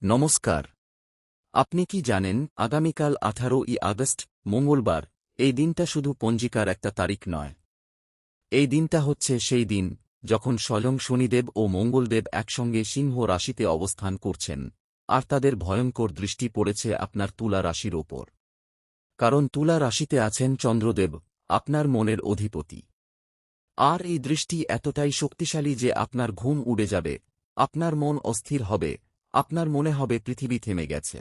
নমস্কার। আপনি কি জানেন আগামীকাল 18ই আগস্ট মঙ্গলবার এই দিনটা শুধু পঞ্জিকার একটা তারিখ নয়। এই দিনটা হচ্ছে সেই দিন যখন স্বয়ং শনিদেব ও মঙ্গলদেব একসঙ্গে সিংহ রাশিতে অবস্থান করছেন, আর তাদের ভয়ঙ্কর দৃষ্টি পড়েছে আপনার তুলা রাশির ওপর। কারণ তুলা রাশিতে আছেন চন্দ্রদেব, আপনার মনের অধিপতি। আর এই দৃষ্টি এতটাই শক্তিশালী যে আপনার ঘুম উড়ে যাবে, আপনার মন অস্থির হবে, আপনার মনে হবে পৃথিবী থেমে গেছে।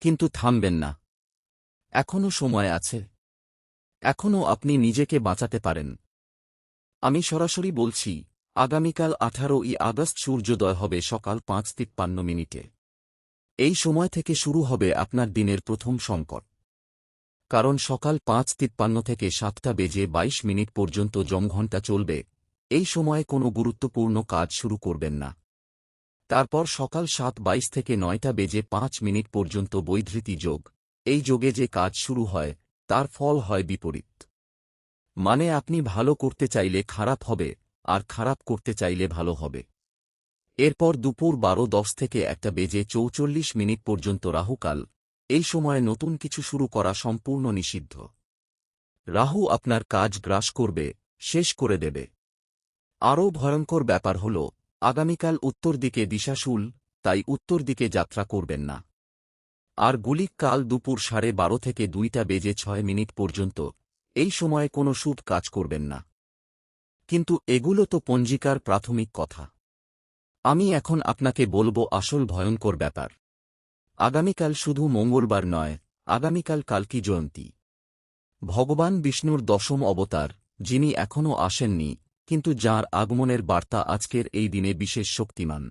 কিন্তু থামবেন না। এখনও সময় আছে। এখনও আপনি নিজেকে বাঁচাতে পারেন। আমি সরাসরি বলছি, আগামীকাল 18ই আগস্ট সূর্যোদয় হবে সকাল 5:53। এই সময় থেকে শুরু হবে আপনার দিনের প্রথম সংকট। কারণ সকাল 5:53 থেকে 7:22 পর্যন্ত যমঘণ্টা চলবে। এই সময়ে কোনো গুরুত্বপূর্ণ কাজ শুরু করবেন না। তারপর সকাল 7:22 থেকে 9:05 পর্যন্ত বৈধৃতি যোগ। এই যোগে যে কাজ শুরু হয় তার ফল হয় বিপরীত। মানে আপনি ভালো করতে চাইলে খারাপ হবে, আর খারাপ করতে চাইলে ভালো হবে। এরপর দুপুর 12:10 থেকে 1:44 পর্যন্ত রাহুকাল। এই সময়ে নতুন কিছু শুরু করা সম্পূর্ণ নিষিদ্ধ। রাহু আপনার কাজ গ্রাস করবে, শেষ করে দেবে। আরও ভয়ঙ্কর ব্যাপার হল, আগামীকাল উত্তর দিকে দিশাশূল, তাই উত্তর দিকে যাত্রা করবেন না। আর গুলিক কাল দুপুর 12:30 থেকে 2:06 পর্যন্ত। এই সময়ে কোনো শুভ কাজ করবেন না। কিন্তু এগুলো তো পঞ্জিকার প্রাথমিক কথা। আমি এখন আপনাকে বলবো আসল ভয়ঙ্কর ব্যাপার। আগামীকাল শুধু মঙ্গলবার নয়, আগামীকাল কালকি জয়ন্তী। ভগবান বিষ্ণুর দশম অবতার, যিনি এখনও আসেননি, কিন্তু যাঁর আগমনের বার্তা আজকের এই দিনে বিশেষ শক্তিমান।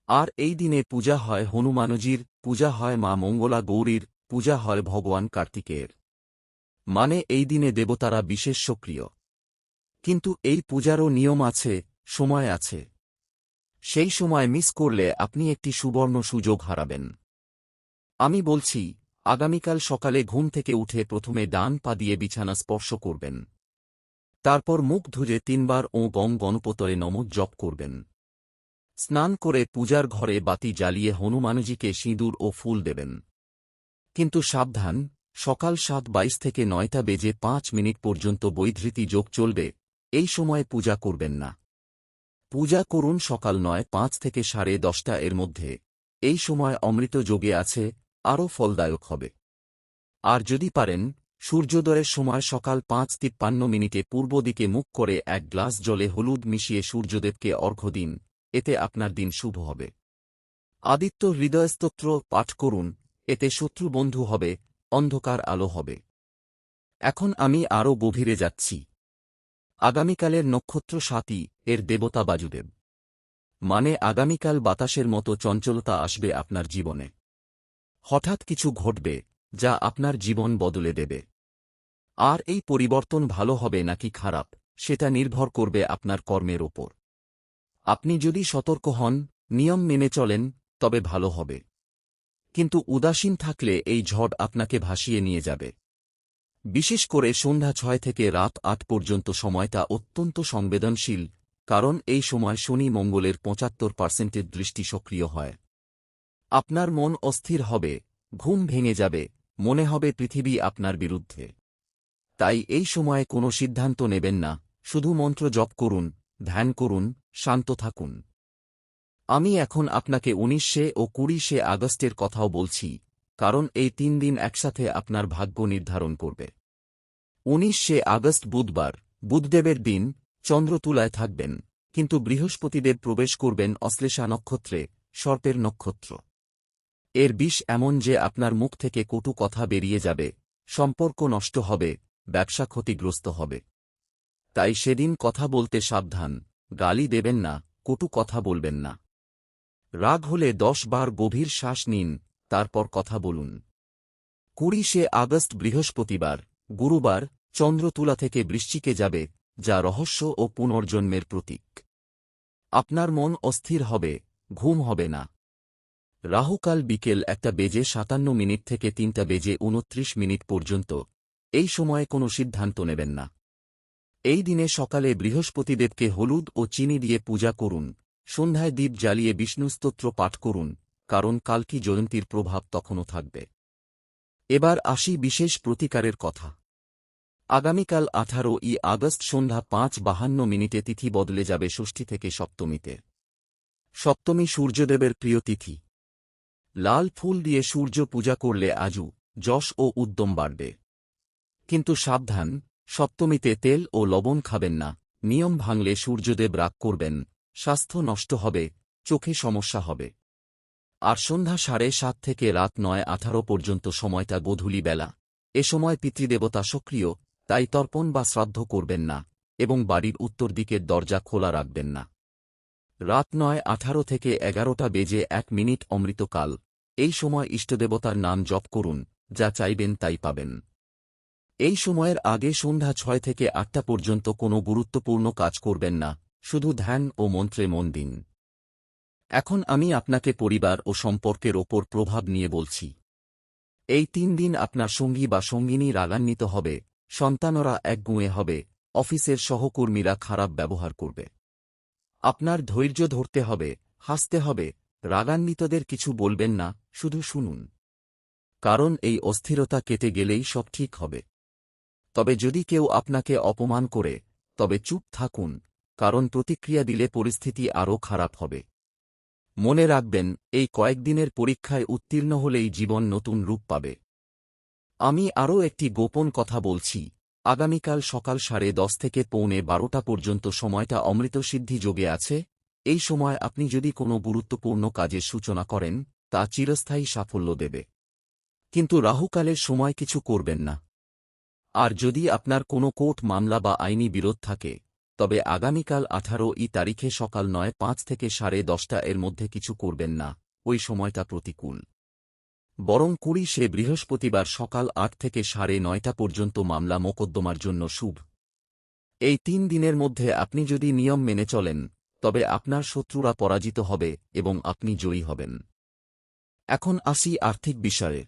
আর এই দিনে পূজা হয় হনুমানজির, পূজা হয় মা মঙ্গলা গৌরীর, পূজা হয় ভগবান কার্তিকেয়ের। মানে এই দিনে দেবতারা বিশেষ সক্রিয়। কিন্তু এই পূজারও নিয়ম আছে, সময় আছে। সেই সময় মিস করলে আপনি একটি সুবর্ণ সুযোগ হারাবেন। আমি বলছি, আগামীকাল সকালে ঘুম থেকে উঠে প্রথমে ডান পা দিয়ে বিছানা স্পর্শ করবেন। তারপর মুখ ধুয়ে 3 বার ওঁ গং গণপতয়ে নমঃ জপ করবেন। স্নান করে পূজার ঘরে বাতি জ্বালিয়ে হনুমানজিকে সিঁদুর ও ফুল দেবেন। কিন্তু সাবধান, সকাল 7:22 থেকে 9:05 পর্যন্ত বৈধৃতি যোগ চলবে। এই সময়ে পূজা করবেন না। পূজা করুন সকাল 9:05 থেকে 10:30 এর মধ্যে। এই সময় অমৃত যোগে আছে, আরও ফলদায়ক হবে। আর যদি পারেন, সূর্যোদয়ের সময় সকাল 5:53 পূর্ব দিকে মুখ করে 1 গ্লাস জলে হলুদ মিশিয়ে সূর্যদেবকে অর্ঘ্য দিন। এতে আপনার দিন শুভ হবে। আদিত্য হৃদয়স্তোত্র পাঠ করুন, এতে শত্রু বন্ধু হবে, অন্ধকার আলো হবে। এখন আমি আরও গভীরে যাচ্ছি। আগামীকালের নক্ষত্র স্বাতী, এর দেবতা বাযুদেব। মানে আগামীকাল বাতাসের মতো চঞ্চলতা আসবে আপনার জীবনে। হঠাৎ কিছু ঘটবে, যা আপনার জীবন বদলে দেবে। আর এই পরিবর্তন ভালো হবে নাকি খারাপ, সেটা নির্ভর করবে আপনার কর্মের ওপর। আপনি যদি সতর্ক হন, নিয়ম মেনে চলেন, তবে ভালো হবে। কিন্তু উদাসীন থাকলে এই ঝড় আপনাকে ভাসিয়ে নিয়ে যাবে। বিশেষ করে সন্ধ্যা 6 থেকে রাত 8 পর্যন্ত সময়টা অত্যন্ত সংবেদনশীল, কারণ এই সময় শনি মঙ্গলের 75% দৃষ্টি সক্রিয় হয়। আপনার মন অস্থির হবে, ঘুম ভেঙে যাবে, মনে হবে পৃথিবী আপনার বিরুদ্ধে। তাই এই সময়ে কোনো সিদ্ধান্ত নেবেন না, শুধু মন্ত্র জপ করুন, ধ্যান করুন, শান্ত থাকুন। আমি এখন আপনাকে 19 ও 20 আগস্টের কথাও বলছি, কারণ এই 3 দিন একসাথে আপনার ভাগ্য নির্ধারণ করবে। 19 আগস্ট বুধবার, বুধদেবের দিন, চন্দ্র তুলায় থাকবেন, কিন্তু বৃহস্পতিদেব প্রবেশ করবেন অশ্লেষা নক্ষত্রে, সর্পের নক্ষত্র। এর বিষ এমন যে আপনার মুখ থেকে কটু কথা বেরিয়ে যাবে, সম্পর্ক নষ্ট হবে, ব্যবসা ক্ষতিগ্রস্ত হবে। তাই সেদিন কথা বলতে সাবধান, গালি দেবেন না, কটু কথা বলবেন না। রাগ হলে 10 বার গভীর শ্বাস নিন, তারপর কথা বলুন। 20 আগস্ট বৃহস্পতিবার, গুরুবার, চন্দ্র তুলা থেকে বৃশ্চিকে যাবে, যা রহস্য ও পুনর্জন্মের প্রতীক। আপনার মন অস্থির হবে, ঘুম হবে না। রাহুকাল বিকেল 1:57 থেকে 3:29 পর্যন্ত। এই সময়ে কোনো সিদ্ধান্ত নেবেন না। এই দিনে সকালে বৃহস্পতিদেবকে হলুদ ও চিনি দিয়ে পূজা করুন, সন্ধ্যায় দীপ জ্বালিয়ে বিষ্ণু স্তোত্র পাঠ করুন, কারণ কালকি জয়ন্তীর প্রভাব তখনও থাকবে। এবার আসি বিশেষ প্রতিকারের কথা। আগামীকাল 18ই আগস্ট সন্ধ্যা 5:52 তিথি বদলে যাবে ষষ্ঠী থেকে সপ্তমীতে। সপ্তমী সূর্যদেবের প্রিয় তিথি। লাল ফুল দিয়ে সূর্য পূজা করলে আজু, যশ ও উদ্যম বাড়বে। কিন্তু সাবধান, সপ্তমীতে তেল ও লবণ খাবেন না, নিয়ম ভাঙলে সূর্যদেব রাগ করবেন, স্বাস্থ্য নষ্ট হবে, চোখে সমস্যা হবে। আর সন্ধ্যা 7:30 থেকে রাত 9:18 পর্যন্ত সময়টা গোধূলি বেলা। এ সময় পিতৃদেবতা সক্রিয়, তাই তর্পণ বা শ্রাদ্ধ করবেন না এবং বাড়ির উত্তর দিকের দরজা খোলা রাখবেন না। রাত 9:18 থেকে 11:01 অমৃতকাল। এই সময় ইষ্টদেবতার নাম জপ করুন, যা চাইবেন তাই পাবেন। এই সময়ের আগে সন্ধ্যা 6 থেকে 8টা পর্যন্ত কোনো গুরুত্বপূর্ণ কাজ করবেন না, শুধু ধ্যান ও মন্ত্রে মন দিন। এখন আমি আপনাকে পরিবার ও সম্পর্কের ওপর প্রভাব নিয়ে বলছি। এই 3 দিন আপনার সঙ্গী বা সঙ্গিনী রাগান্বিত হবে, সন্তানরা একগুঁয়ে হবে, অফিসের সহকর্মীরা খারাপ ব্যবহার করবে। আপনার ধৈর্য ধরতে হবে, হাসতে হবে, রাগান্বিতদের কিছু বলবেন না, শুধু শুনুন। কারণ এই অস্থিরতা কেটে গেলেই সব ঠিক হবে। তবে যদি কেউ আপনাকে অপমান করে, তবে চুপ থাকুন, কারণ প্রতিক্রিয়া দিলে পরিস্থিতি আরও খারাপ হবে। মনে রাখবেন, এই কয়েকদিনের পরীক্ষায় উত্তীর্ণ হলেই জীবন নতুন রূপ পাবে। আমি আরও একটি গোপন কথা বলছি। আগামীকাল সকাল 10:30 থেকে 11:45 পর্যন্ত সময়টা অমৃতসিদ্ধি যোগে আছে। এই সময় আপনি যদি কোনো গুরুত্বপূর্ণ কাজের সূচনা করেন, তা চিরস্থায়ী সাফল্য দেবে। কিন্তু রাহুকালের সময় কিছু করবেন না। আর যদি আপনার কোনো কোর্ট মামলা বা আইনি বিরোধ থাকে, তবে আগামীকাল 18ই তারিখে সকাল 9:05 থেকে 10:30 এর মধ্যে কিছু করবেন না, ওই সময়টা প্রতিকূল। বরং 20শে বৃহস্পতিবার সকাল 8 থেকে 9:30 পর্যন্ত মামলা মোকদ্দমার জন্য শুভ। এই 3 দিনের মধ্যে আপনি যদি নিয়ম মেনে চলেন, তবে আপনার শত্রুরা পরাজিত হবে এবং আপনি জয়ী হবেন। এখন আসি আর্থিক বিষয়ে।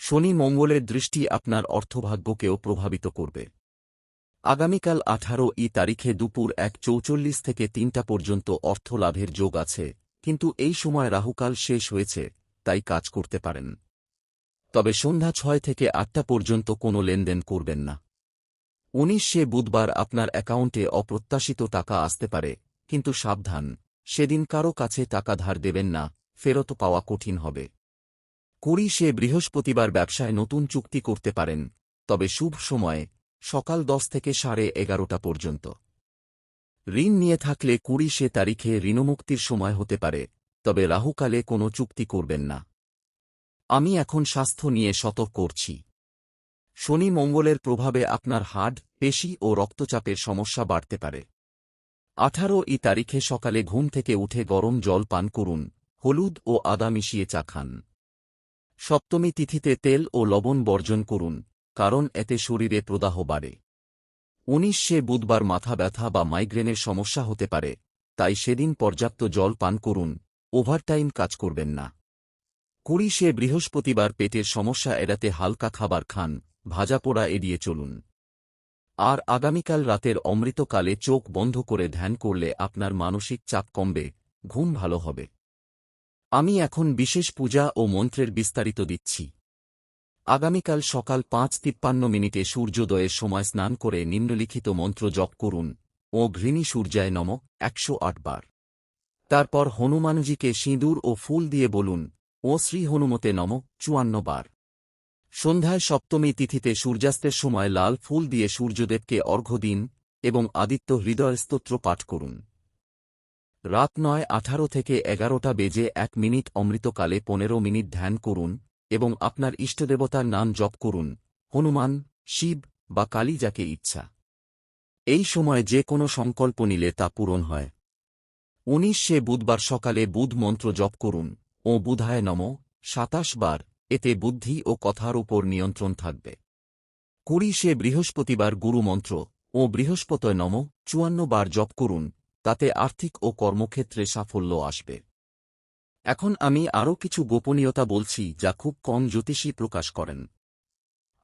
শনি মঙ্গলের দৃষ্টি আপনার অর্থভাগ্যকেও প্রভাবিত করবে। আগামীকাল 18ই তারিখে দুপুর 1:44 থেকে 3টা পর্যন্ত অর্থ লাভের যোগ আছে, কিন্তু এই সময় রাহুকাল শেষ হয়েছে, তাই কাজ করতে পারেন। তবে সন্ধ্যা 6 থেকে 8টা পর্যন্ত কোনো লেনদেন করবেন না। 19শে বুধবার আপনার অ্যাকাউন্টে অপ্রত্যাশিত টাকা আসতে পারে, কিন্তু সাবধান, সেদিন কারো কাছে টাকা ধার দেবেন না, ফেরত পাওয়া কঠিন হবে। 20শে বৃহস্পতিবার ব্যবসায় নতুন চুক্তি করতে পারেন, তবে শুভ সময়ে সকাল 10 থেকে 11:30 পর্যন্ত। ঋণ নিয়ে থাকলে 20শে তারিখে ঋণমুক্তির সময় হতে পারে, তবে রাহুকালে কোনো চুক্তি করবেন না। আমি এখন স্বাস্থ্য নিয়ে সতর্ক করছি। শনি মঙ্গলের প্রভাবে আপনার হাড়, পেশি ও রক্তচাপের সমস্যা বাড়তে পারে। 18ই তারিখে সকালে ঘুম থেকে উঠে গরম জল পান করুন, হলুদ ও আদা মিশিয়ে চা খান। সপ্তমী তিথিতে তেল ও লবণ বর্জন করুন, কারণ এতে শরীরে প্রদাহ বাড়ে। 19শে বুধবার মাথা ব্যথা বা মাইগ্রেনের সমস্যা হতে পারে, তাই সেদিন পর্যাপ্ত জল পান করুন, ওভারটাইম কাজ করবেন না। 20শে বৃহস্পতিবার পেটের সমস্যা এড়াতে হালকা খাবার খান, ভাজাপোড়া এড়িয়ে চলুন। আর আগামীকাল রাতের অমৃতকালে চোখ বন্ধ করে ধ্যান করলে আপনার মানসিক চাপ কমবে, ঘুম ভালো হবে। আমি এখন বিশেষ পূজা ও মন্ত্রের বিস্তারিত দিচ্ছি। আগামীকাল সকাল 5:53 সূর্যোদয়ের সময় স্নান করে নিম্নলিখিত মন্ত্র জপ করুন: ও ঘৃণী সূর্যায় নমঃ 108 বার। তারপর হনুমানজিকে সিঁদুর ও ফুল দিয়ে বলুন: ও শ্রী হনুমতে নমঃ 54 বার। সন্ধ্যায় সপ্তমী তিথিতে সূর্যাস্তের সময় লাল ফুল দিয়ে সূর্যদেবকে অর্ঘ্য দিন এবং আদিত্য হৃদয় স্তোত্র পাঠ করুন। রাত 9:18 থেকে 11:01 অমৃতকালে 15 মিনিট ধ্যান করুন এবং আপনার ইষ্টদেবতার নাম জপ করুন, হনুমান, শিব বা কালী, যাকে ইচ্ছা। এই সময় যে কোনো সংকল্প নিলে তা পূরণ হয়। 19শে বুধবার সকালে বুধ মন্ত্র জপ করুন, ও বুধায় নমঃ 27 বার, এতে বুদ্ধি ও কথার উপর নিয়ন্ত্রণ থাকবে। 20শে বৃহস্পতিবার গুরু মন্ত্র, ও বৃহস্পতয় নমঃ 54 বার জপ করুন, তাতে আর্থিক ও কর্মক্ষেত্রে সাফল্য আসবে। এখন আমি আরও কিছু গোপনীয়তা বলছি যা খুব কম জ্যোতিষী প্রকাশ করেন।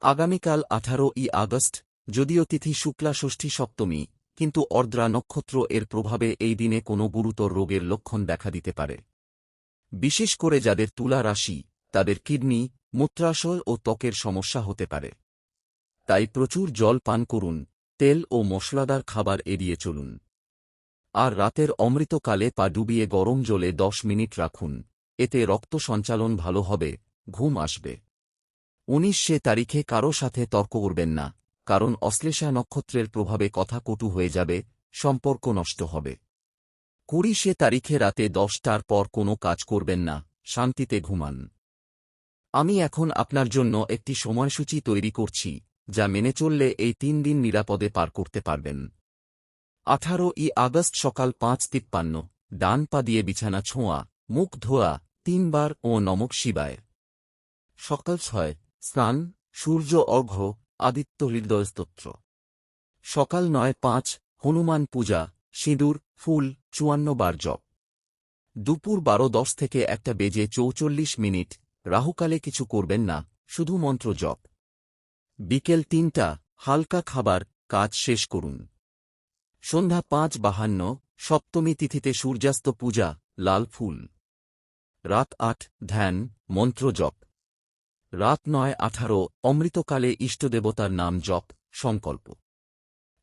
আগামীকাল 18ই আগস্ট, যদিও তিথি শুক্লা ষষ্ঠী সপ্তমী, কিন্তু অর্দ্রা নক্ষত্র এর প্রভাবে এই দিনে কোনো গুরুতর রোগের লক্ষণ দেখা দিতে পারে। বিশেষ করে যাদের তুলা রাশি, তাদের কিডনি, মূত্রাশয় ও ত্বকের সমস্যা হতে পারে। তাই প্রচুর জল পান করুন, তেল ও মশলাদার খাবার এড়িয়ে চলুন। আর রাতের অমৃতকালে পা ডুবিয়ে গরম জলে 10 মিনিট রাখুন, এতে রক্ত সঞ্চালন ভালো হবে, ঘুম আসবে। 19 তারিখে কারো সাথে তর্ক করবেন না, কারণ অশ্লেষা নক্ষত্রের প্রভাবে কথা কটু হয়ে যাবে, সম্পর্ক নষ্ট হবে। 20 তারিখে রাতে 10টার পর কোনো কাজ করবেন না, শান্তিতে ঘুমান। আমি এখন আপনার জন্য একটি সময়সূচি তৈরি করছি, যা মেনে চললে এই 3 দিন নিরাপদে পার করতে পারবেন। 18 আগস্ট সকাল 5:53, ডান পা দিয়ে বিছানা ছোঁয়া, মুখ ধোয়া 3 বার ও নমঃ শিবায়। সকাল 6, স্নান, সূর্য অর্ঘ্য, আদিত্য হৃদয় স্তোত্র। সকাল 9:05, হনুমান পূজা, সিঁদুর, ফুল, 54 বার জপ। দুপুর 12:10 থেকে 1:44, রাহুকালে কিছু করবেন না, শুধু মন্ত্র জপ। বিকেল 3টা, হালকা খাবার, কাজ শেষ করুন। সন্ধ্যা 5:52, সপ্তমী তিথিতে সূর্যাস্ত পূজা, লাল ফুল। রাত 8, ধ্যান, মন্ত্র জপ। রাত 9:18, অমৃতকালে ইষ্টদেবতার নাম জপ, সংকল্প।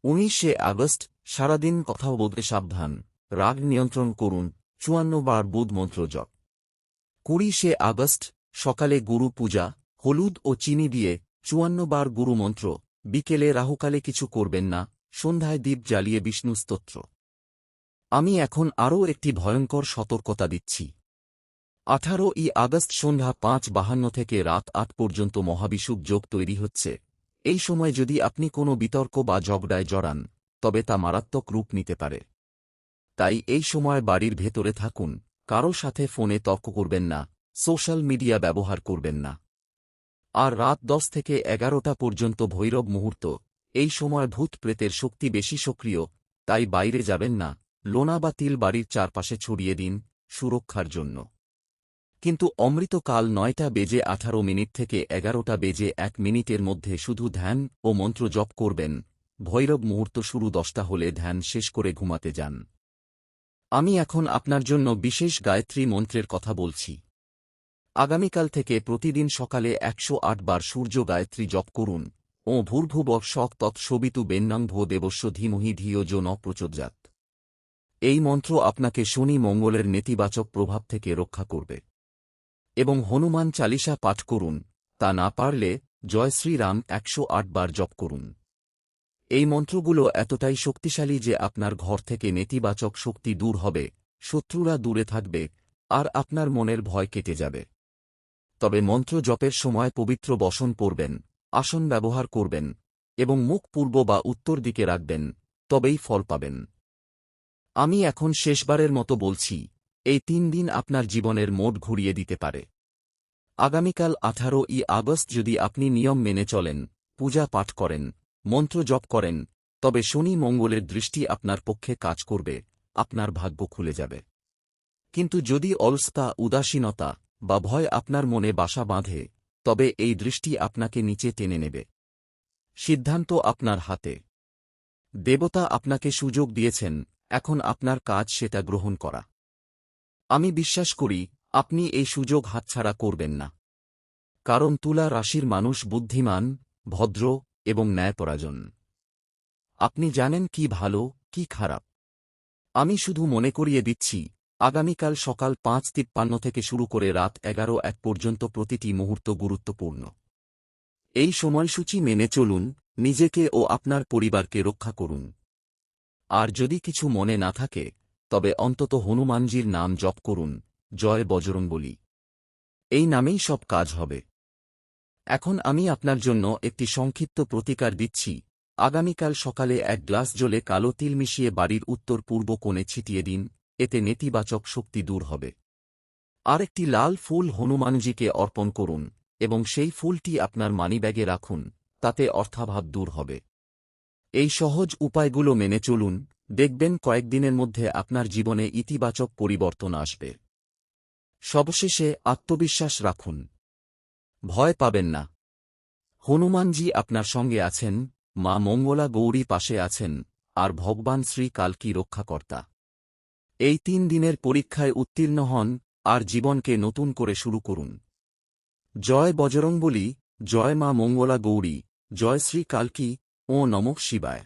19 আগস্ট, সারাদিন কথা বলতে সাবধান, রাগ নিয়ন্ত্রণ করুন, 54 বার বুধ মন্ত্র জপ। 20 আগস্ট, সকালে গুরু পূজা, হলুদ ও চিনি দিয়ে 54 বার গুরু মন্ত্র। বিকেলে রাহুকালে কিছু করবেন না, সন্ধ্যায় দীপ জ্বালিয়ে বিষ্ণু স্তোত্র। আমি এখন আরও একটি ভয়ঙ্কর সতর্কতা দিচ্ছি। 18 আগস্ট সন্ধ্যা 5:52 থেকে রাত 8 পর্যন্ত মহাবিষুব যোগ তৈরি হচ্ছে। এই সময় যদি আপনি কোনো বিতর্ক বা ঝগড়ায় জড়ান, তবে তা মারাত্মক রূপ নিতে পারে। তাই এই সময় বাড়ির ভেতরে থাকুন, কারো সাথে ফোনে তর্ক করবেন না, সোশ্যাল মিডিয়া ব্যবহার করবেন না। আর রাত 10 থেকে 11টা পর্যন্ত ভৈরব মুহূর্ত, এই সময় ভূত প্রেতের শক্তি বেশি সক্রিয়, তাই বাইরে যাবেন না, লোনা বা তিল বাড়ির চারপাশে ছড়িয়ে দিন, সুরক্ষার জন্য। কিন্তু অমৃতকাল 9:18 থেকে 11:01 মধ্যে শুধু ধ্যান ও মন্ত্র জপ করবেন। ভৈরব মুহূর্ত শুরু 10টা হলে ধ্যান শেষ করে ঘুমাতে যান। আমি এখন আপনার জন্য বিশেষ গায়ত্রী মন্ত্রের কথা বলছি। আগামীকাল থেকে প্রতিদিন সকালে 108 বার সূর্য গায়ত্রী জপ করুন। ও ভূর্ভুবঃ স্বঃ তৎসবিতু বেন্নাং ভো দেবস্য ধীমহি ধিয়ো যো ন প্রচোদয়াৎ। এই মন্ত্র আপনাকে শনি মঙ্গলের নেতিবাচক প্রভাব থেকে রক্ষা করবে। এবং হনুমান চালিসা পাঠ করুন, তা না পারলে জয় শ্রীরাম 108 বার জপ করুন। এই মন্ত্রগুলো এতটাই শক্তিশালী যে আপনার ঘর থেকে নেতিবাচক শক্তি দূর হবে, শত্রুরা দূরে থাকবে, আর আপনার মনের ভয় কেটে যাবে। তবে মন্ত্র জপের সময় পবিত্র বসন পরবেন, আসন ব্যবহার করবেন, এবং মুখ পূর্ব বা উত্তর দিকে রাখবেন, তবেই ফল পাবেন। আমি এখন শেষবারের মতো বলছি, এই 3 দিন আপনার জীবনের মোড় ঘুরিয়ে দিতে পারে। আগামীকাল 18 আগস্ট যদি আপনি নিয়ম মেনে চলেন, পূজা পাঠ করেন, মন্ত্র জপ করেন, তবে শনি মঙ্গলের দৃষ্টি আপনার পক্ষে কাজ করবে, আপনার ভাগ্য খুলে যাবে। কিন্তু যদি অলসতা, উদাসীনতা বা ভয় আপনার মনে বাসা বাঁধে, তবে এই দৃষ্টি আপনাকে নিচে টেনে নেবে। সিদ্ধান্ত আপনার হাতে। দেবতা আপনাকে সুযোগ দিয়েছেন, এখন আপনার কাজ সেটা গ্রহণ করা। আমি বিশ্বাস করি, আপনি এই সুযোগ হাতছাড়া করবেন না। কারণ তুলা রাশির মানুষ বুদ্ধিমান, ভদ্র এবং ন্যায়পরায়ণ। আপনি জানেন কি ভালো, কি খারাপ। আমি শুধু মনে করিয়ে দিচ্ছি, আগামীকাল সকাল 5:53 থেকে শুরু করে রাত 11:01 পর্যন্ত প্রতিটি মুহূর্ত গুরুত্বপূর্ণ। এই সময়সূচি মেনে চলুন, নিজেকে ও আপনার পরিবারকে রক্ষা করুন। আর যদি কিছু মনে না থাকে, তবে অন্তত হনুমানজির নাম জপ করুন, জয় বজরংবলী। এই নামেই সব কাজ হবে। এখন আমি আপনার জন্য একটি সংক্ষিপ্ত প্রতিকার দিচ্ছি। আগামীকাল সকালে 1 গ্লাস জলে কালো তিল মিশিয়ে বাড়ির উত্তর পূর্ব কোণে ছিটিয়ে দিন, এতে নেতিবাচক শক্তি দূর হবে। আর একটি লাল ফুল হনুমানজিকে অর্পণ করুন, এবং সেই ফুলটি আপনার মানিব্যাগে রাখুন, তাতে অর্থাভাব দূর হবে। এই সহজ উপায়গুলো মেনে চলুন, দেখবেন কয়েকদিনের মধ্যে আপনার জীবনে ইতিবাচক পরিবর্তন আসবে। সবশেষে আত্মবিশ্বাস রাখুন। ভয় পাবেন না। হনুমানজি আপনার সঙ্গে আছেন, মা মঙ্গলা গৌরী পাশে আছেন, আর ভগবান শ্রী কালকি রক্ষাকর্তা। এই 3 দিনের পরীক্ষায় উত্তীর্ণ হন, আর জীবনকে নতুন করে শুরু করুন। জয় বজরংবলী, জয় মা মঙ্গলা গৌরী, জয় শ্রী কালকি, ও নমঃ শিবায়।